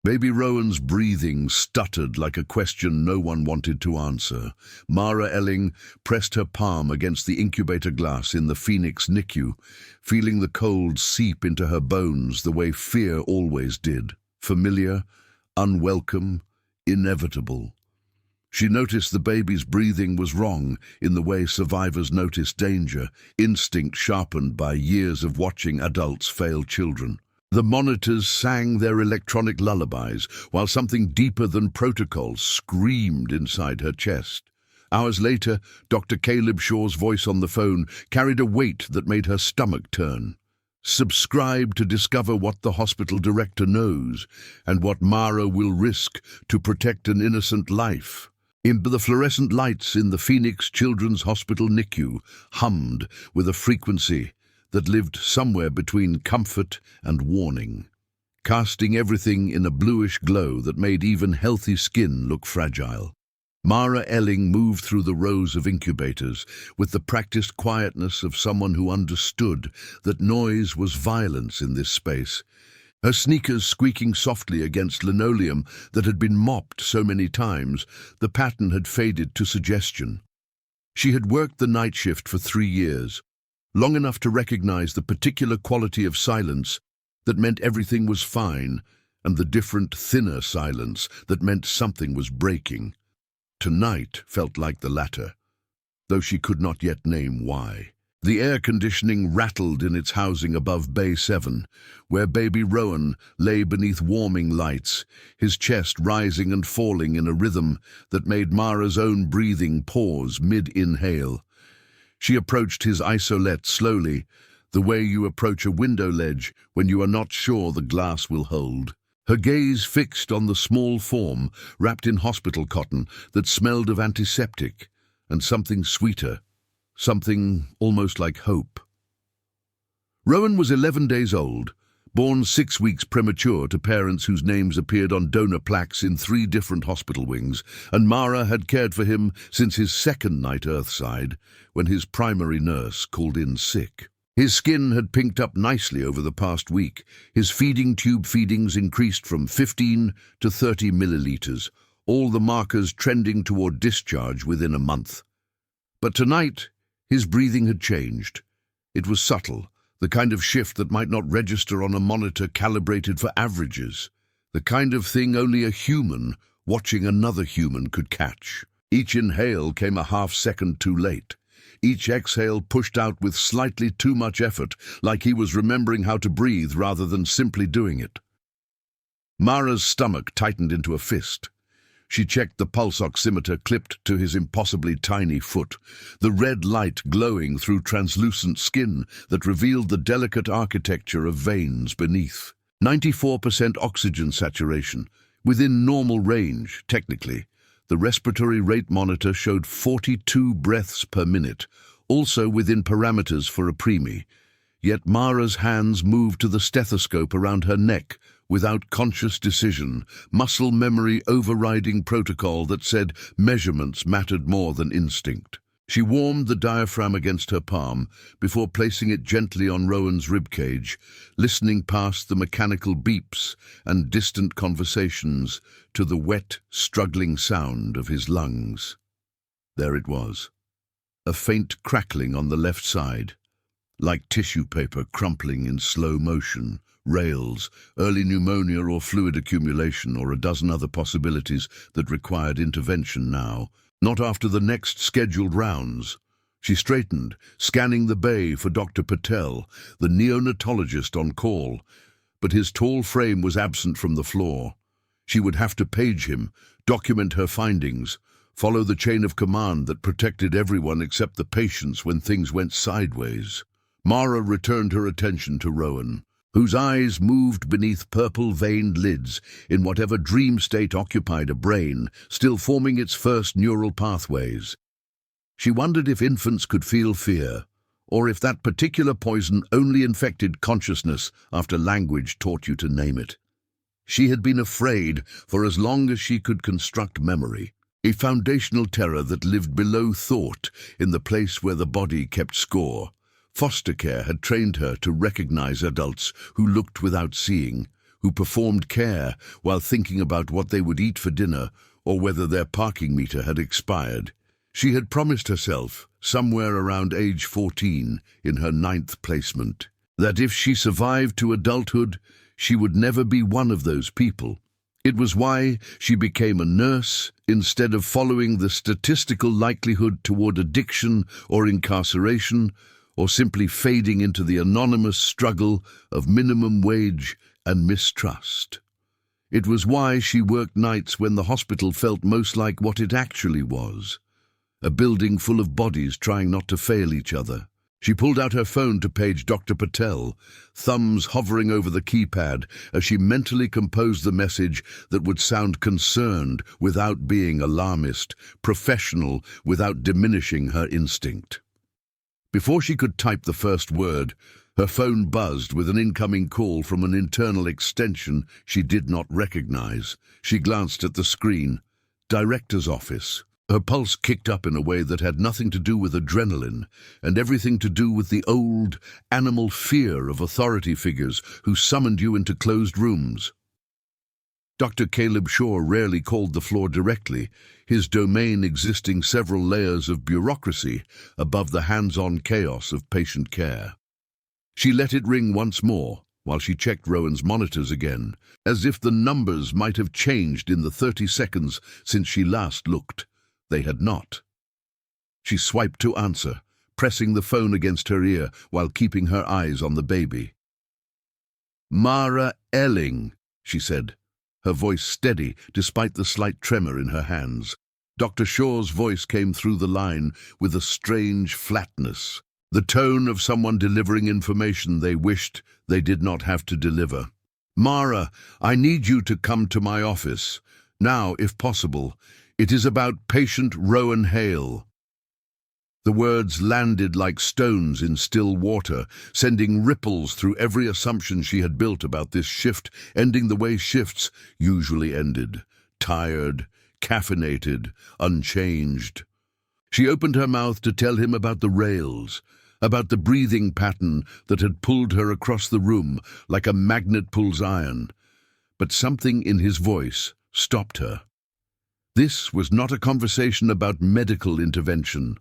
Baby Rowan's breathing stuttered like a question no one wanted to answer. Mara Elling pressed her palm against the incubator glass in the Phoenix NICU, feeling the cold seep into her bones the way fear always did. Familiar, unwelcome, inevitable. She noticed the baby's breathing was wrong in the way survivors notice danger, instinct sharpened by years of watching adults fail children. The monitors sang their electronic lullabies, while something deeper than protocol screamed inside her chest. Hours later, Dr. Caleb Shaw's voice on the phone carried a weight that made her stomach turn. Subscribe to discover what the hospital director knows and what Mara will risk to protect an innocent life. The fluorescent lights in the Phoenix Children's Hospital NICU hummed with a frequency that lived somewhere between comfort and warning, casting everything in a bluish glow that made even healthy skin look fragile. Mara Elling moved through the rows of incubators with the practiced quietness of someone who understood that noise was violence in this space, her sneakers squeaking softly against linoleum that had been mopped so many times, the pattern had faded to suggestion. She had worked the night shift for 3 years, long enough to recognize the particular quality of silence that meant everything was fine, and the different, thinner silence that meant something was breaking. Tonight felt like the latter, though she could not yet name why. The air conditioning rattled in its housing above Bay 7, where baby Rowan lay beneath warming lights, his chest rising and falling in a rhythm that made Mara's own breathing pause mid-inhale. She approached his isolette slowly, the way you approach a window ledge when you are not sure the glass will hold. Her gaze fixed on the small form wrapped in hospital cotton that smelled of antiseptic and something sweeter, something almost like hope. Rowan was 11 days old, born 6 weeks premature to parents whose names appeared on donor plaques in 3 different hospital wings, and Mara had cared for him since his second night earthside, when his primary nurse called in sick. His skin had pinked up nicely over the past week. His feeding tube feedings increased from 15 to 30 milliliters, all the markers trending toward discharge within a month. But tonight, his breathing had changed. It was subtle, the kind of shift that might not register on a monitor calibrated for averages, the kind of thing only a human watching another human could catch. Each inhale came a half-second too late. Each exhale pushed out with slightly too much effort, like he was remembering how to breathe rather than simply doing it. Mara's stomach tightened into a fist. She checked the pulse oximeter clipped to his impossibly tiny foot, the red light glowing through translucent skin that revealed the delicate architecture of veins beneath. 94% oxygen saturation, within normal range, technically. The respiratory rate monitor showed 42 breaths per minute, also within parameters for a preemie. Yet Mara's hands moved to the stethoscope around her neck without conscious decision, muscle memory overriding protocol that said measurements mattered more than instinct. She warmed the diaphragm against her palm before placing it gently on Rowan's ribcage, listening past the mechanical beeps and distant conversations to the wet, struggling sound of his lungs. There it was, a faint crackling on the left side, like tissue paper crumpling in slow motion, rails, early pneumonia or fluid accumulation, or a dozen other possibilities that required intervention now. Not after the next scheduled rounds. She straightened, scanning the bay for Dr. Patel, the neonatologist on call, but his tall frame was absent from the floor. She would have to page him, document her findings, follow the chain of command that protected everyone except the patients when things went sideways. Mara returned her attention to Rowan, whose eyes moved beneath purple-veined lids in whatever dream state occupied a brain, still forming its first neural pathways. She wondered if infants could feel fear, or if that particular poison only infected consciousness after language taught you to name it. She had been afraid for as long as she could construct memory, a foundational terror that lived below thought in the place where the body kept score. Foster care had trained her to recognize adults who looked without seeing, who performed care while thinking about what they would eat for dinner or whether their parking meter had expired. She had promised herself, somewhere around age 14, in her 9th placement, that if she survived to adulthood, she would never be one of those people. It was why she became a nurse instead of following the statistical likelihood toward addiction or incarceration, or simply fading into the anonymous struggle of minimum wage and mistrust. It was why she worked nights when the hospital felt most like what it actually was, a building full of bodies trying not to fail each other. She pulled out her phone to page Dr. Patel, thumbs hovering over the keypad as she mentally composed the message that would sound concerned without being alarmist, professional without diminishing her instinct. Before she could type the first word, her phone buzzed with an incoming call from an internal extension she did not recognize. She glanced at the screen. Director's office. Her pulse kicked up in a way that had nothing to do with adrenaline and everything to do with the old, animal fear of authority figures who summoned you into closed rooms. Dr. Caleb Shaw rarely called the floor directly, his domain existing several layers of bureaucracy above the hands-on chaos of patient care. She let it ring once more, while she checked Rowan's monitors again, as if the numbers might have changed in the 30 seconds since she last looked. They had not. She swiped to answer, pressing the phone against her ear while keeping her eyes on the baby. "Mara Elling," she said, her voice steady despite the slight tremor in her hands. Dr. Shaw's voice came through the line with a strange flatness, the tone of someone delivering information they wished they did not have to deliver. "Mara, I need you to come to my office. Now, if possible. It is about patient Rowan Hale." The words landed like stones in still water, sending ripples through every assumption she had built about this shift, ending the way shifts usually ended, tired, caffeinated, unchanged. She opened her mouth to tell him about the rails, about the breathing pattern that had pulled her across the room like a magnet pulls iron. But something in his voice stopped her. This was not a conversation about medical intervention.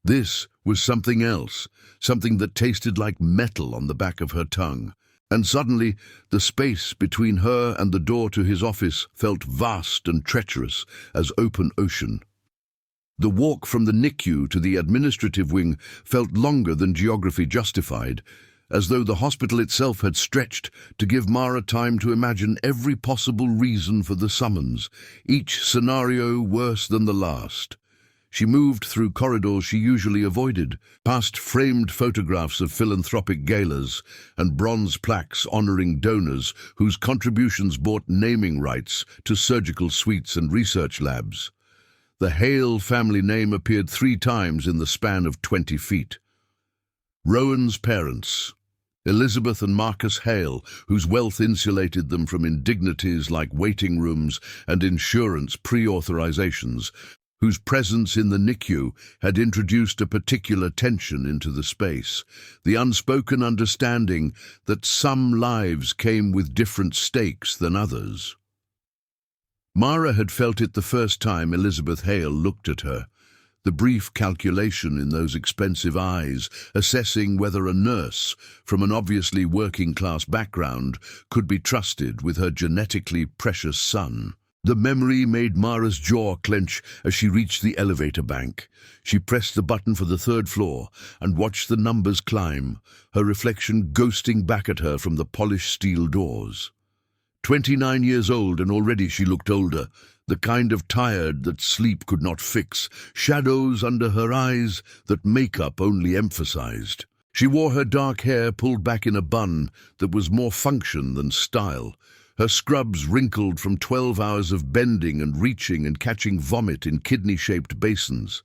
This was something else, something that tasted like metal on the back of her tongue. And suddenly, the space between her and the door to his office felt vast and treacherous as open ocean. The walk from the NICU to the administrative wing felt longer than geography justified, as though the hospital itself had stretched to give Mara time to imagine every possible reason for the summons, each scenario worse than the last. She moved through corridors she usually avoided, past framed photographs of philanthropic galas and bronze plaques honoring donors whose contributions bought naming rights to surgical suites and research labs. The Hale family name appeared 3 times in the span of 20 feet. Rowan's parents, Elizabeth and Marcus Hale, whose wealth insulated them from indignities like waiting rooms and insurance pre-authorizations, whose presence in the NICU had introduced a particular tension into the space, the unspoken understanding that some lives came with different stakes than others. Mara had felt it the first time Elizabeth Hale looked at her, the brief calculation in those expensive eyes, assessing whether a nurse from an obviously working-class background could be trusted with her genetically precious son. The memory made Mara's jaw clench as she reached the elevator bank. She pressed the button for the 3rd floor and watched the numbers climb, her reflection ghosting back at her from the polished steel doors. 29 years old, and already she looked older, the kind of tired that sleep could not fix, shadows under her eyes that makeup only emphasized. She wore her dark hair pulled back in a bun that was more function than style, her scrubs wrinkled from 12 hours of bending and reaching and catching vomit in kidney-shaped basins.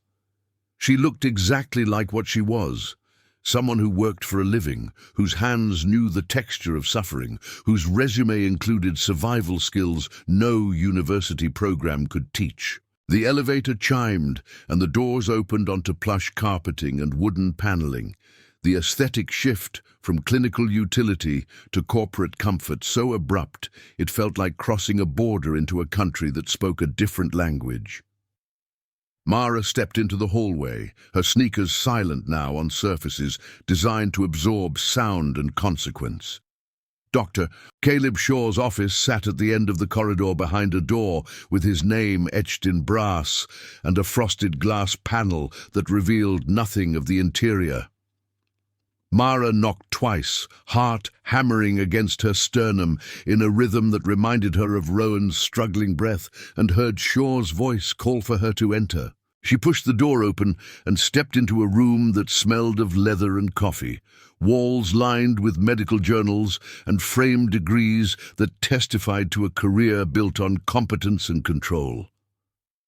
She looked exactly like what she was, someone who worked for a living, whose hands knew the texture of suffering, whose resume included survival skills no university program could teach. The elevator chimed, and the doors opened onto plush carpeting and wooden paneling. the aesthetic shift from clinical utility to corporate comfort so abrupt it felt like crossing a border into a country that spoke a different language. Mara stepped into the hallway, her sneakers silent now on surfaces designed to absorb sound and consequence. Dr. Caleb Shaw's office sat at the end of the corridor behind a door with his name etched in brass and a frosted glass panel that revealed nothing of the interior. Mara knocked twice, heart hammering against her sternum in a rhythm that reminded her of Rowan's struggling breath, and heard Shaw's voice call for her to enter. She pushed the door open and stepped into a room that smelled of leather and coffee, walls lined with medical journals and framed degrees that testified to a career built on competence and control.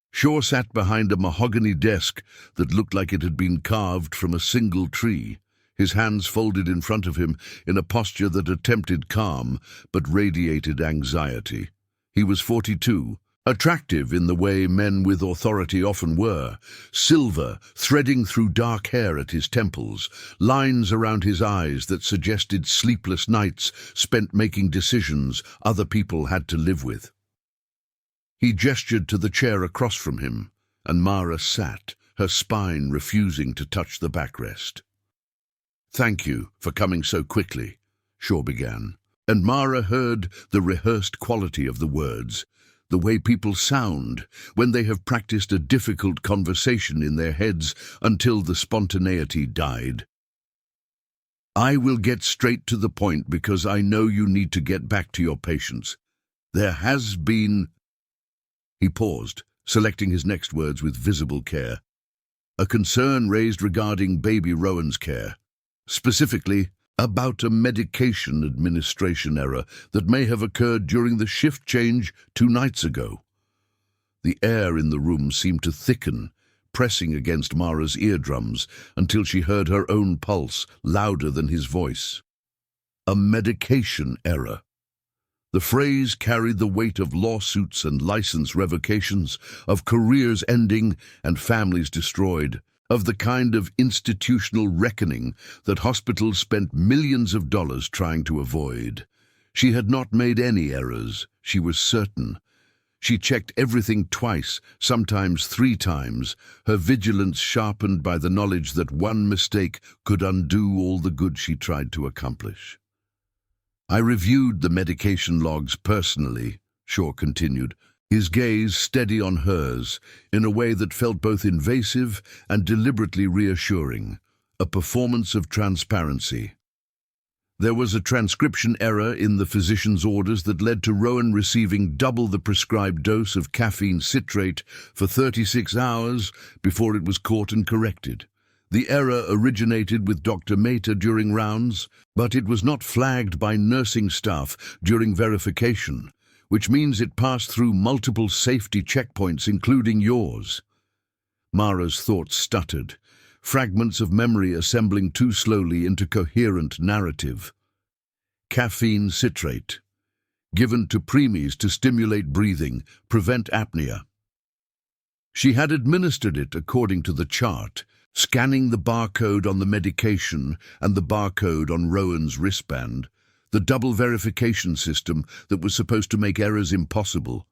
Shaw sat behind a mahogany desk that looked like it had been carved from a single tree, his hands folded in front of him in a posture that attempted calm but radiated anxiety. He was 42, attractive in the way men with authority often were, silver threading through dark hair at his temples, lines around his eyes that suggested sleepless nights spent making decisions other people had to live with. He gestured to the chair across from him, and Mara sat, her spine refusing to touch the backrest. "Thank you for coming so quickly," Shaw began, and Mara heard the rehearsed quality of the words, the way people sound when they have practiced a difficult conversation in their heads until the spontaneity died. "I will get straight to the point because I know you need to get back to your patients. There has been—" He paused, selecting his next words with visible care. "A concern raised regarding baby Rowan's care. Specifically, about a medication administration error that may have occurred during the shift change 2 nights ago." The air in the room seemed to thicken, pressing against Mara's eardrums until she heard her own pulse louder than his voice. A medication error. The phrase carried the weight of lawsuits and license revocations, of careers ending and families destroyed, of the kind of institutional reckoning that hospitals spent millions of dollars trying to avoid. She had not made any errors, she was certain. She checked everything twice, sometimes 3 times, her vigilance sharpened by the knowledge that one mistake could undo all the good she tried to accomplish. "I reviewed the medication logs personally," Shaw continued, his gaze steady on hers in a way that felt both invasive and deliberately reassuring, a performance of transparency. There was a transcription error in the physician's orders that led to Rowan receiving double the prescribed dose of caffeine citrate for 36 hours before it was caught and corrected. The error originated with Dr. Mehta during rounds, but it was not flagged by nursing staff during verification, which means it passed through multiple safety checkpoints, including yours. Mara's thoughts stuttered, fragments of memory assembling too slowly into coherent narrative. Caffeine citrate, given to preemies to stimulate breathing, prevent apnea. She had administered it according to the chart, scanning the barcode on the medication and the barcode on Rowan's wristband, the double verification system that was supposed to make errors impossible.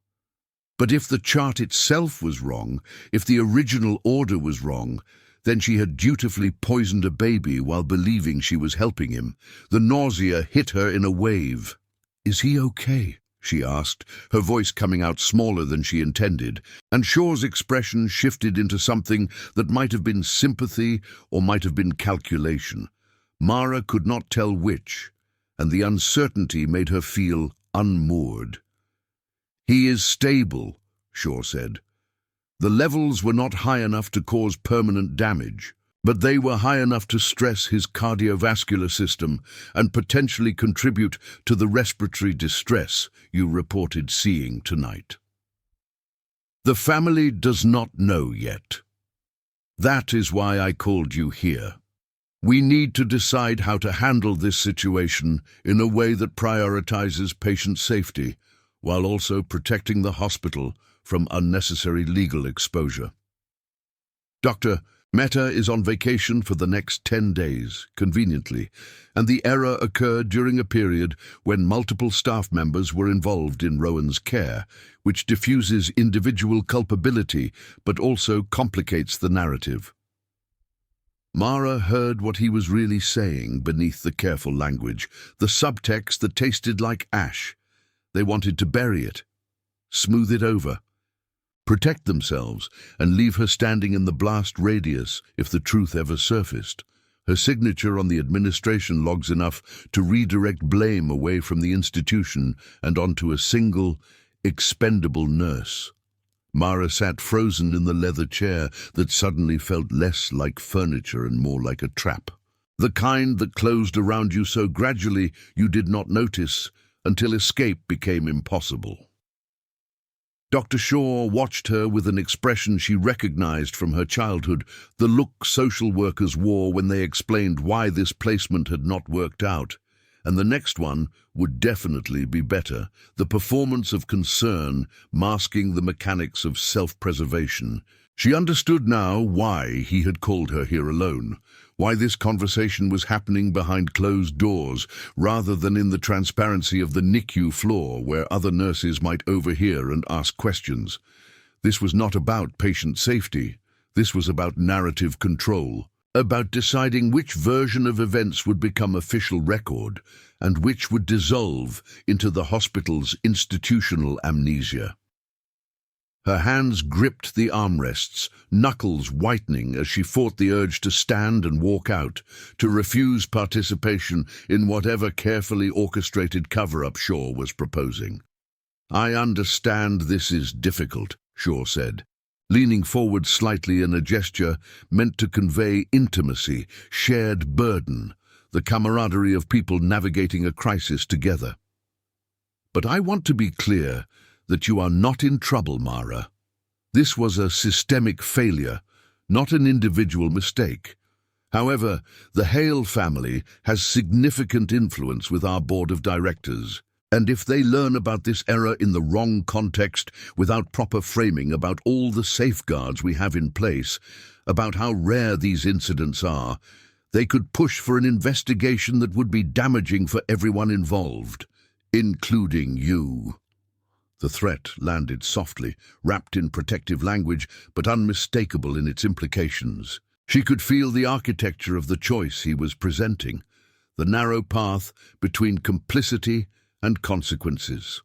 But if the chart itself was wrong, if the original order was wrong, then she had dutifully poisoned a baby while believing she was helping him. The nausea hit her in a wave. "Is he okay?" she asked, her voice coming out smaller than she intended, and Shaw's expression shifted into something that might have been sympathy or might have been calculation. Mara could not tell which, and the uncertainty made her feel unmoored. "He is stable," Shaw said. "The levels were not high enough to cause permanent damage, but they were high enough to stress his cardiovascular system and potentially contribute to the respiratory distress you reported seeing tonight. The family does not know yet. That is why I called you here. We need to decide how to handle this situation in a way that prioritizes patient safety while also protecting the hospital from unnecessary legal exposure." Dr. Meta is on vacation for the next 10 days, conveniently, and the error occurred during a period when multiple staff members were involved in Rowan's care, which diffuses individual culpability but also complicates the narrative. Mara heard what he was really saying beneath the careful language, the subtext that tasted like ash. They wanted to bury it, smooth it over, protect themselves, and leave her standing in the blast radius if the truth ever surfaced. Her signature on the administration logs enough to redirect blame away from the institution and onto a single, expendable nurse. Mara sat frozen in the leather chair that suddenly felt less like furniture and more like a trap. The kind that closed around you so gradually you did not notice until escape became impossible. Dr. Shaw watched her with an expression she recognized from her childhood, the look social workers wore when they explained why this placement had not worked out. And the next one would definitely be better, the performance of concern masking the mechanics of self-preservation. She understood now why he had called her here alone, why this conversation was happening behind closed doors rather than in the transparency of the NICU floor where other nurses might overhear and ask questions. This was not about patient safety. This was about narrative control, about deciding which version of events would become official record and which would dissolve into the hospital's institutional amnesia. Her hands gripped the armrests, knuckles whitening as she fought the urge to stand and walk out, to refuse participation in whatever carefully orchestrated cover-up Shaw was proposing. "I understand this is difficult," Shaw said, leaning forward slightly in a gesture meant to convey intimacy, shared burden, the camaraderie of people navigating a crisis together. "But I want to be clear that you are not in trouble, Mara. This was a systemic failure, not an individual mistake. However, the Hale family has significant influence with our board of directors, and if they learn about this error in the wrong context, without proper framing about all the safeguards we have in place, about how rare these incidents are, they could push for an investigation that would be damaging for everyone involved, including you." The threat landed softly, wrapped in protective language, but unmistakable in its implications. She could feel the architecture of the choice he was presenting, the narrow path between complicity and consequences.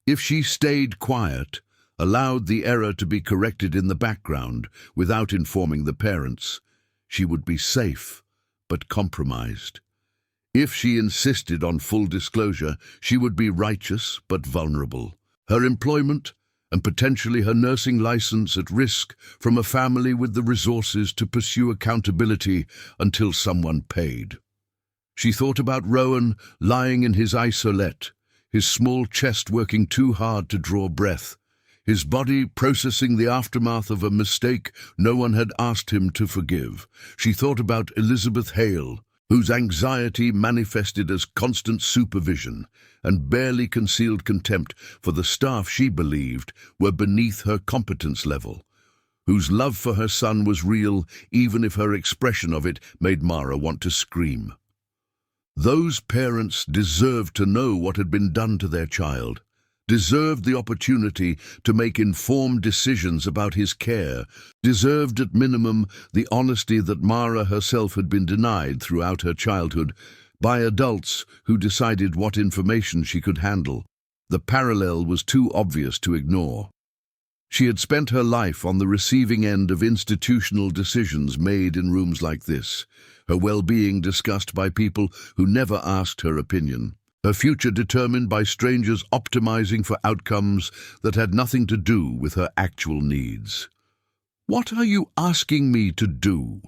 If she stayed quiet, allowed the error to be corrected in the background without informing the parents, she would be safe, but compromised. If she insisted on full disclosure, she would be righteous but vulnerable. Her employment and potentially her nursing license at risk from a family with the resources to pursue accountability until someone paid. She thought about Rowan lying in his isolette, his small chest working too hard to draw breath, his body processing the aftermath of a mistake no one had asked him to forgive. She thought about Elizabeth Hale, whose anxiety manifested as constant supervision and barely concealed contempt for the staff she believed were beneath her competence level, whose love for her son was real even if her expression of it made Mara want to scream. Those parents deserved to know what had been done to their child, deserved the opportunity to make informed decisions about his care, deserved at minimum the honesty that Mara herself had been denied throughout her childhood by adults who decided what information she could handle. The parallel was too obvious to ignore. She had spent her life on the receiving end of institutional decisions made in rooms like this, her well-being discussed by people who never asked her opinion, her future determined by strangers optimizing for outcomes that had nothing to do with her actual needs. "What are you asking me to do?"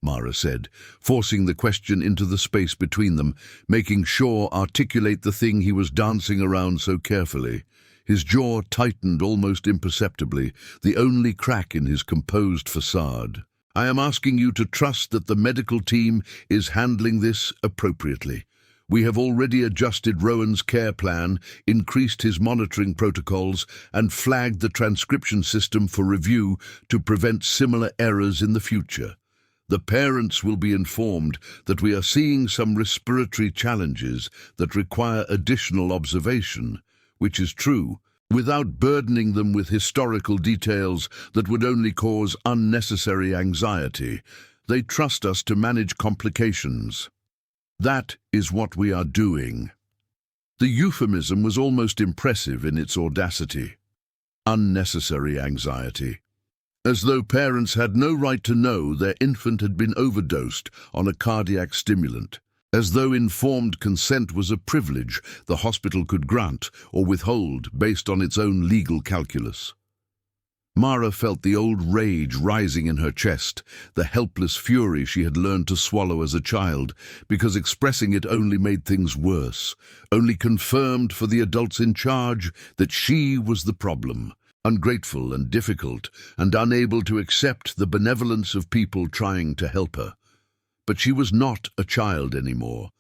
Mara said, forcing the question into the space between them, making Shaw articulate the thing he was dancing around so carefully. His jaw tightened almost imperceptibly, the only crack in his composed facade. "I am asking you to trust that the medical team is handling this appropriately. We have already adjusted Rowan's care plan, increased his monitoring protocols, and flagged the transcription system for review to prevent similar errors in the future. The parents will be informed that we are seeing some respiratory challenges that require additional observation, which is true, without burdening them with historical details that would only cause unnecessary anxiety. They trust us to manage complications. That is what we are doing. The euphemism was almost impressive in its audacity. Unnecessary anxiety. As though parents had no right to know their infant had been overdosed on a cardiac stimulant. As though informed consent was a privilege the hospital could grant or withhold based on its own legal calculus. Mara felt the old rage rising in her chest, the helpless fury she had learned to swallow as a child, because expressing it only made things worse, only confirmed for the adults in charge that she was the problem, ungrateful and difficult, and unable to accept the benevolence of people trying to help her. But she was not a child anymore.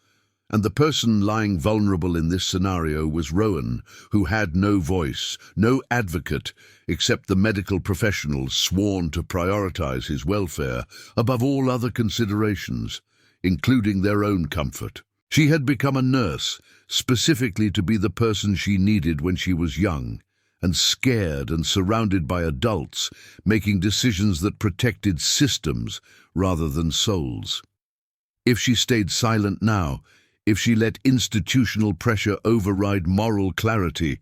And the person lying vulnerable in this scenario was Rowan, who had no voice, no advocate, except the medical professionals sworn to prioritize his welfare above all other considerations, including their own comfort. She had become a nurse, specifically to be the person she needed when she was young, and scared and surrounded by adults, making decisions that protected systems rather than souls. If she stayed silent now, if she let institutional pressure override moral clarity,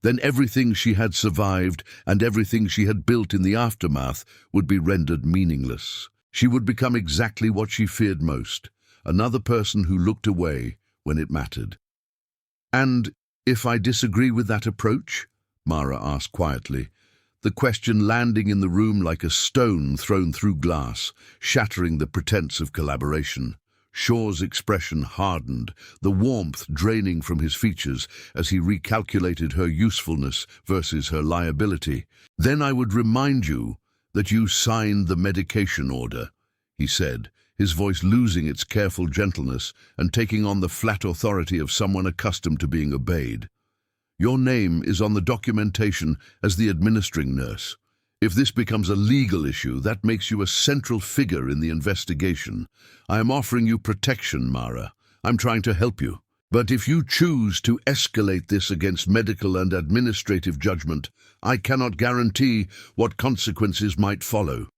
then everything she had survived and everything she had built in the aftermath would be rendered meaningless. She would become exactly what she feared most, another person who looked away when it mattered. "And if I disagree with that approach?" Mara asked quietly, the question landing in the room like a stone thrown through glass, shattering the pretense of collaboration. Shaw's expression hardened, the warmth draining from his features as he recalculated her usefulness versus her liability. "Then I would remind you that you signed the medication order," he said, his voice losing its careful gentleness and taking on the flat authority of someone accustomed to being obeyed. "Your name is on the documentation as the administering nurse. If this becomes a legal issue, that makes you a central figure in the investigation. I am offering you protection, Mara. I'm trying to help you. But if you choose to escalate this against medical and administrative judgment, I cannot guarantee what consequences might follow.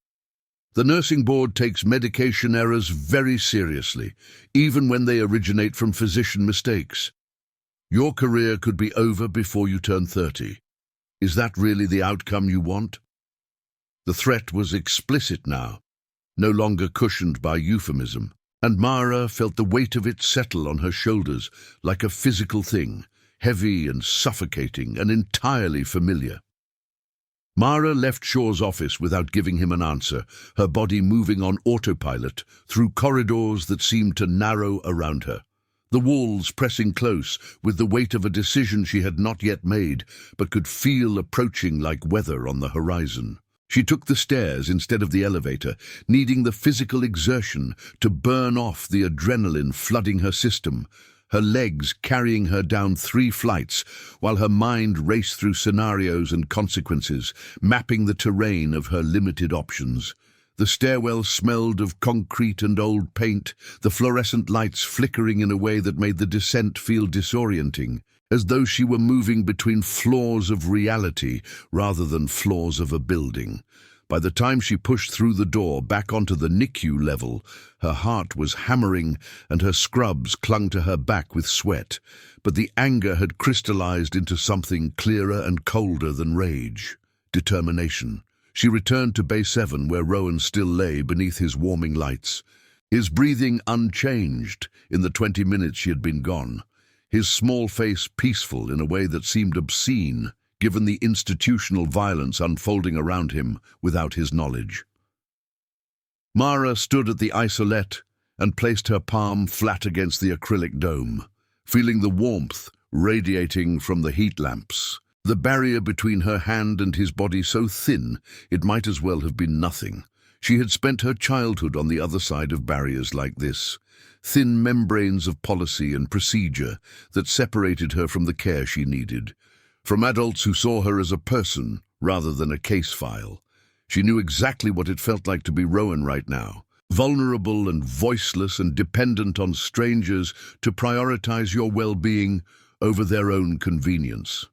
The nursing board takes medication errors very seriously, even when they originate from physician mistakes. Your career could be over before you turn 30. Is that really the outcome you want?" The threat was explicit now, no longer cushioned by euphemism, and Mara felt the weight of it settle on her shoulders like a physical thing, heavy and suffocating and entirely familiar. Mara left Shaw's office without giving him an answer, her body moving on autopilot through corridors that seemed to narrow around her. The walls pressing close with the weight of a decision she had not yet made, but could feel approaching like weather on the horizon. She took the stairs instead of the elevator, needing the physical exertion to burn off the adrenaline flooding her system, her legs carrying her down 3 flights, while her mind raced through scenarios and consequences, mapping the terrain of her limited options. The stairwell smelled of concrete and old paint, the fluorescent lights flickering in a way that made the descent feel disorienting, as though she were moving between floors of reality rather than floors of a building. By the time she pushed through the door back onto the NICU level, her heart was hammering and her scrubs clung to her back with sweat, but the anger had crystallized into something clearer and colder than rage: determination. She returned to Bay 7, where Rowan still lay beneath his warming lights, his breathing unchanged in the 20 minutes she had been gone, his small face peaceful in a way that seemed obscene, given the institutional violence unfolding around him without his knowledge. Mara stood at the isolette and placed her palm flat against the acrylic dome, feeling the warmth radiating from the heat lamps. The barrier between her hand and his body so thin it might as well have been nothing. She had spent her childhood on the other side of barriers like this, thin membranes of policy and procedure that separated her from the care she needed, from adults who saw her as a person rather than a case file. She knew exactly what it felt like to be Rowan right now, vulnerable and voiceless and dependent on strangers to prioritize your well-being over their own convenience.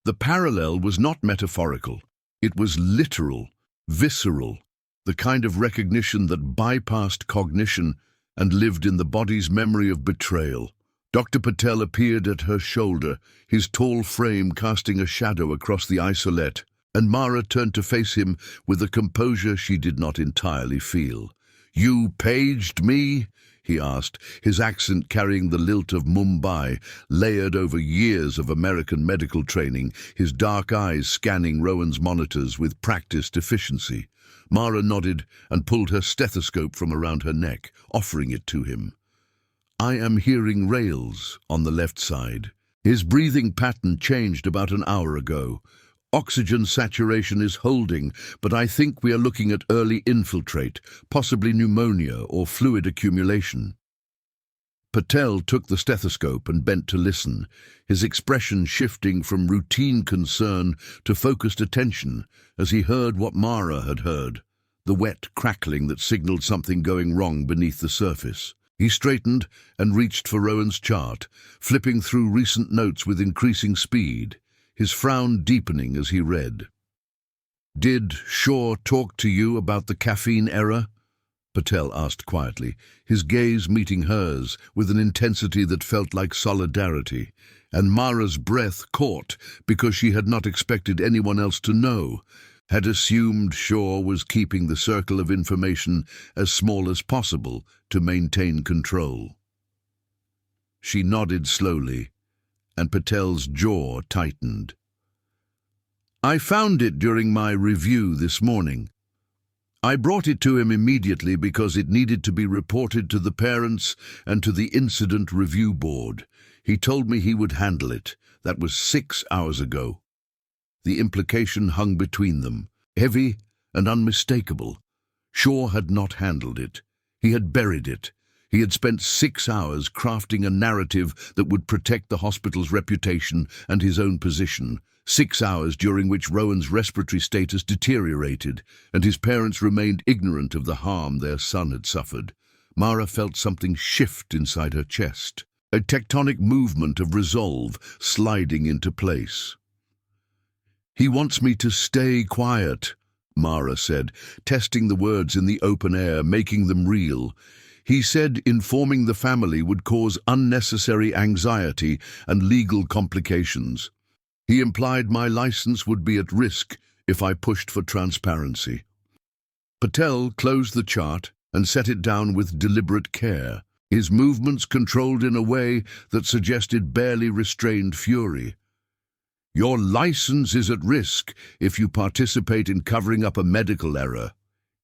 The parallel was not metaphorical. It was literal, visceral, the kind of recognition that bypassed cognition and lived in the body's memory of betrayal. Dr. Patel appeared at her shoulder, his tall frame casting a shadow across the isolette, and Mara turned to face him with a composure she did not entirely feel. "You paged me?" he asked, his accent carrying the lilt of Mumbai, layered over years of American medical training, his dark eyes scanning Rowan's monitors with practiced efficiency. Mara nodded and pulled her stethoscope from around her neck, offering it to him. "I am hearing rails on the left side." His breathing pattern changed about an hour ago. "Oxygen saturation is holding, but I think we are looking at early infiltrate, possibly pneumonia or fluid accumulation." Patel took the stethoscope and bent to listen, his expression shifting from routine concern to focused attention as he heard what Mara had heard, the wet crackling that signaled something going wrong beneath the surface. He straightened and reached for Rowan's chart, flipping through recent notes with increasing speed, his frown deepening as he read. "Did Shaw talk to you about the caffeine error?" Patel asked quietly, his gaze meeting hers with an intensity that felt like solidarity, and Mara's breath caught because she had not expected anyone else to know, had assumed Shaw was keeping the circle of information as small as possible to maintain control. She nodded slowly, and Patel's jaw tightened. "I found it during my review this morning. I brought it to him immediately because it needed to be reported to the parents and to the incident review board. He told me he would handle it. That was 6 hours ago." The implication hung between them, heavy and unmistakable. Shaw had not handled it. He had buried it. He had spent 6 hours crafting a narrative that would protect the hospital's reputation and his own position. 6 hours during which Rowan's respiratory status deteriorated, and his parents remained ignorant of the harm their son had suffered. Mara felt something shift inside her chest, a tectonic movement of resolve sliding into place. "He wants me to stay quiet," Mara said, testing the words in the open air, making them real. "He said informing the family would cause unnecessary anxiety and legal complications. He implied my license would be at risk if I pushed for transparency." Patel closed the chart and set it down with deliberate care, his movements controlled in a way that suggested barely restrained fury. "Your license is at risk if you participate in covering up a medical error,"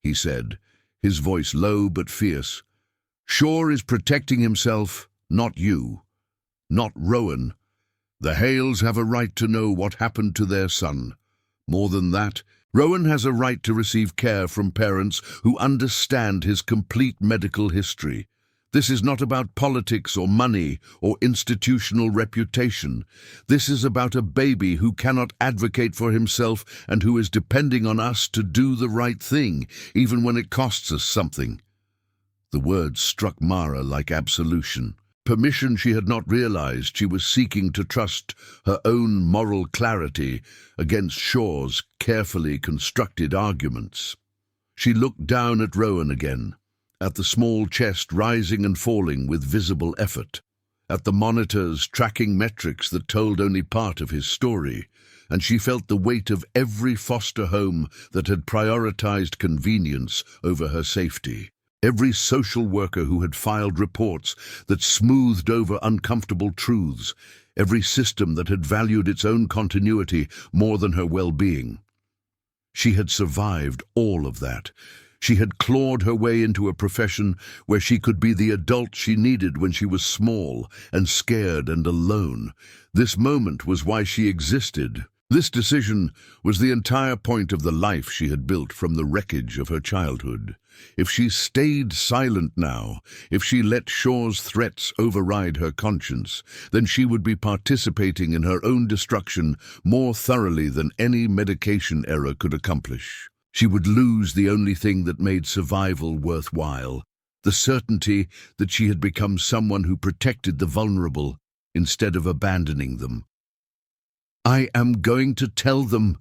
he said, his voice low but fierce. "Shaw is protecting himself, not you, not Rowan. The Hales have a right to know what happened to their son. More than that, Rowan has a right to receive care from parents who understand his complete medical history. This is not about politics or money or institutional reputation. This is about a baby who cannot advocate for himself and who is depending on us to do the right thing, even when it costs us something." The words struck Mara like absolution. Permission she had not realized she was seeking to trust her own moral clarity against Shaw's carefully constructed arguments. She looked down at Rowan again, at the small chest rising and falling with visible effort, at the monitors tracking metrics that told only part of his story, and she felt the weight of every foster home that had prioritized convenience over her safety. Every social worker who had filed reports that smoothed over uncomfortable truths, every system that had valued its own continuity more than her well-being. She had survived all of that. She had clawed her way into a profession where she could be the adult she needed when she was small and scared and alone. This moment was why she existed, This decision was the entire point of the life she had built from the wreckage of her childhood. If she stayed silent now, if she let Shaw's threats override her conscience, then she would be participating in her own destruction more thoroughly than any medication error could accomplish. She would lose the only thing that made survival worthwhile, the certainty that she had become someone who protected the vulnerable instead of abandoning them. "I am going to tell them,"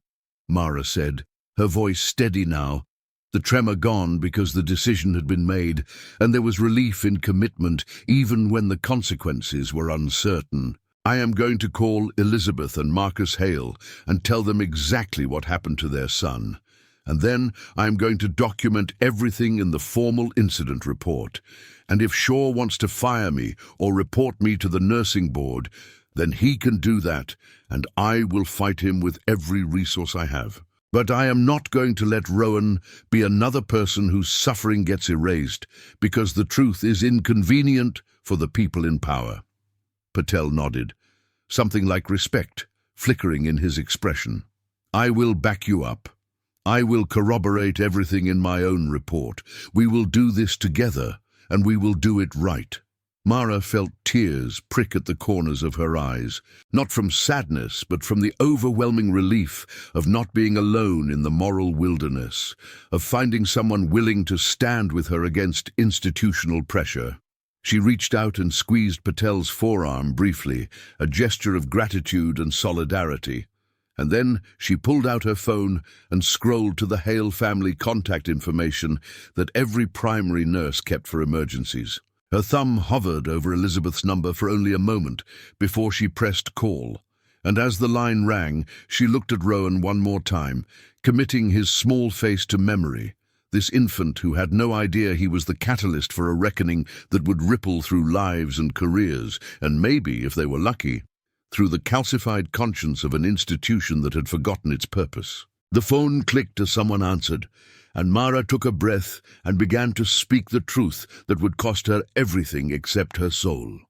Mara said, her voice steady now, the tremor gone because the decision had been made, and there was relief in commitment even when the consequences were uncertain. "I am going to call Elizabeth and Marcus Hale and tell them exactly what happened to their son. And then I am going to document everything in the formal incident report. And if Shaw wants to fire me or report me to the nursing board, then he can do that, and I will fight him with every resource I have. But I am not going to let Rowan be another person whose suffering gets erased, because the truth is inconvenient for the people in power." Patel nodded, something like respect flickering in his expression. "I will back you up. I will corroborate everything in my own report. We will do this together, and we will do it right." Mara felt tears prick at the corners of her eyes, not from sadness, but from the overwhelming relief of not being alone in the moral wilderness, of finding someone willing to stand with her against institutional pressure. She reached out and squeezed Patel's forearm briefly, a gesture of gratitude and solidarity. And then she pulled out her phone and scrolled to the Hale family contact information that every primary nurse kept for emergencies. Her thumb hovered over Elizabeth's number for only a moment before she pressed call, and as the line rang, she looked at Rowan one more time, committing his small face to memory, this infant who had no idea he was the catalyst for a reckoning that would ripple through lives and careers, and maybe, if they were lucky, through the calcified conscience of an institution that had forgotten its purpose. The phone clicked as someone answered, and Mara took a breath and began to speak the truth that would cost her everything except her soul.